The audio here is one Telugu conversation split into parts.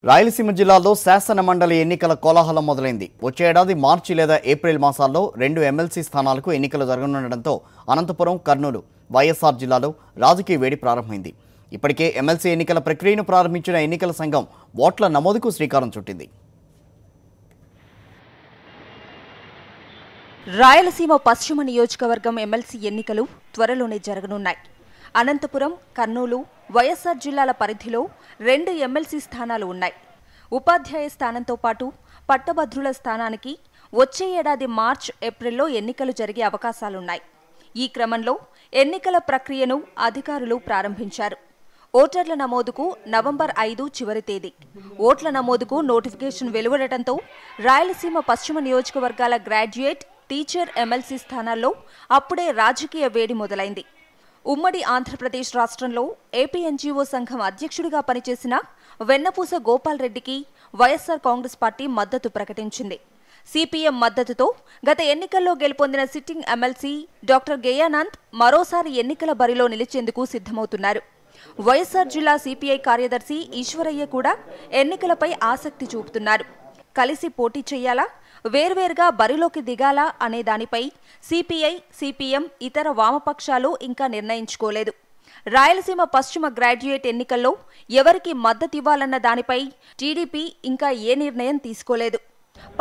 రాయలసీమ జిల్లాలో శాసన మండలి ఎన్నికల కోలాహలం మొదలైంది. వచ్చే ఏడాది మార్చి లేదా ఏప్రిల్ మాసాల్లో 2 ఎమ్మెల్సీ స్థానాలకు ఎన్నికలు జరగనుండటంతో అనంతపురం, కర్నూలు, వైఎస్ఆర్ జిల్లాలో రాజకీయ వేడి ప్రారంభమైంది. ఇప్పటికే ఎమ్మెల్సీ ఎన్నికల ప్రక్రియను ప్రారంభించిన ఎన్నికల సంఘం ఓట్ల నమోదుకు శ్రీకారం చుట్టింది. రాయలసీమ పశ్చిమ నియోజకవర్గం ఎమ్మెల్సీ ఎన్నికలు త్వరలోనే జరగనున్నాయి. అనంతపురం, కర్నూలు, వైఎస్ఆర్ జిల్లాల పరిధిలో 2 ఎమ్మెల్సీ స్థానాలు ఉన్నాయి. ఉపాధ్యాయ స్థానంతో పాటు పట్టభద్రుల స్థానానికి వచ్చే ఏడాది మార్చ్, ఏప్రిల్లో ఎన్నికలు జరిగే అవకాశాలున్నాయి. ఈ క్రమంలో ఎన్నికల ప్రక్రియను అధికారులు ప్రారంభించారు. ఓటర్ల నమోదుకు నవంబర్ 5 చివరి తేదీ. ఓట్ల నమోదుకు నోటిఫికేషన్ వెలువడటంతో రాయలసీమ పశ్చిమ నియోజకవర్గాల గ్రాడ్యుయేట్, టీచర్ ఎమ్మెల్సీ స్థానాల్లో అప్పుడే రాజకీయ వేడి మొదలైంది. ఉమ్మడి ఆంధ్రప్రదేశ్ రాష్ట్రంలో ఏపీ ఎన్జీఓ సంఘం అధ్యక్షుడిగా పనిచేసిన వెన్నపూస గోపాల్ రెడ్డికి వైఎస్ఆర్ కాంగ్రెస్ పార్టీ మద్దతు ప్రకటించింది. సిపిఎం మద్దతుతో గత ఎన్నికల్లో గెలుపొందిన సిట్టింగ్ ఎమ్మెల్సీ డాక్టర్ గేయానంద్ మరోసారి ఎన్నికల బరిలో నిలిచేందుకు సిద్ధమవుతున్నారు. వైఎస్ఆర్ జిల్లా సిపిఐ కార్యదర్శి ఈశ్వరయ్య కూడా ఎన్నికలపై ఆసక్తి చూపుతున్నారు. కలిసి పోటీ చేయాలా, వేర్వేరుగా బరిలోకి దిగాలా అనే దానిపై సిపిఐ, సిపిఎం, ఇతర వామపక్షాలు ఇంకా నిర్ణయించుకోలేదు. రాయలసీమ పశ్చిమ గ్రాడ్యుయేట్ ఎన్నికల్లో ఎవరికి మద్దతివ్వాలన్న దానిపై టీడీపీ ఇంకా ఏ నిర్ణయం తీసుకోలేదు.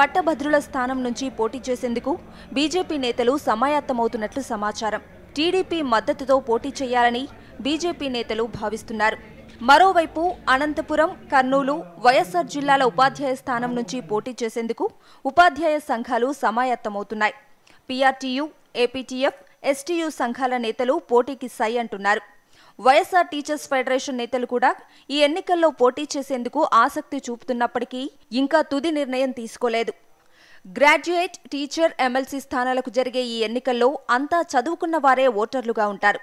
పట్టభద్రుల స్థానం నుంచి పోటీ చేసేందుకు బీజేపీ నేతలు సమాయత్తమవుతున్నట్లు సమాచారం. టీడీపీ మద్దతుతో పోటీ చేయాలని బీజేపీ నేతలు భావిస్తున్నారు. మరోవైపు అనంతపురం, కర్నూలు, వైఎస్ఆర్ జిల్లాల ఉపాధ్యాయ స్థానం నుంచి పోటీ చేసేందుకు ఉపాధ్యాయ సంఘాలు సమాయత్తమవుతున్నాయి. పీఆర్టీయూ, ఏపీటీఎఫ్, ఎస్టీయూ సంఘాల నేతలు పోటీకి సై అంటున్నారు. వైఎస్ఆర్ టీచర్స్ ఫెడరేషన్ నేతలు కూడా ఈ ఎన్నికల్లో పోటీ చేసేందుకు ఆసక్తి చూపుతున్నప్పటికీ ఇంకా తుది నిర్ణయం తీసుకోలేదు. గ్రాడ్యుయేట్, టీచర్ ఎమ్మెల్సీ స్థానాలకు జరిగే ఈ ఎన్నికల్లో అంతా చదువుకున్న వారే ఓటర్లుగా ఉంటారు.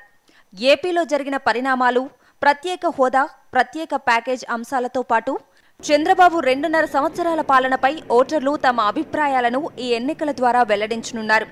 ఏపీలో జరిగిన పరిణామాలు, ప్రత్యేక హోదా, ప్రత్యేక ప్యాకేజ్ అంశాలతో పాటు చంద్రబాబు 2.5 సంవత్సరాల పాలనపై ఓటర్లు తమ అభిప్రాయాలను ఈ ఎన్నికల ద్వారా వెల్లడించనున్నారు.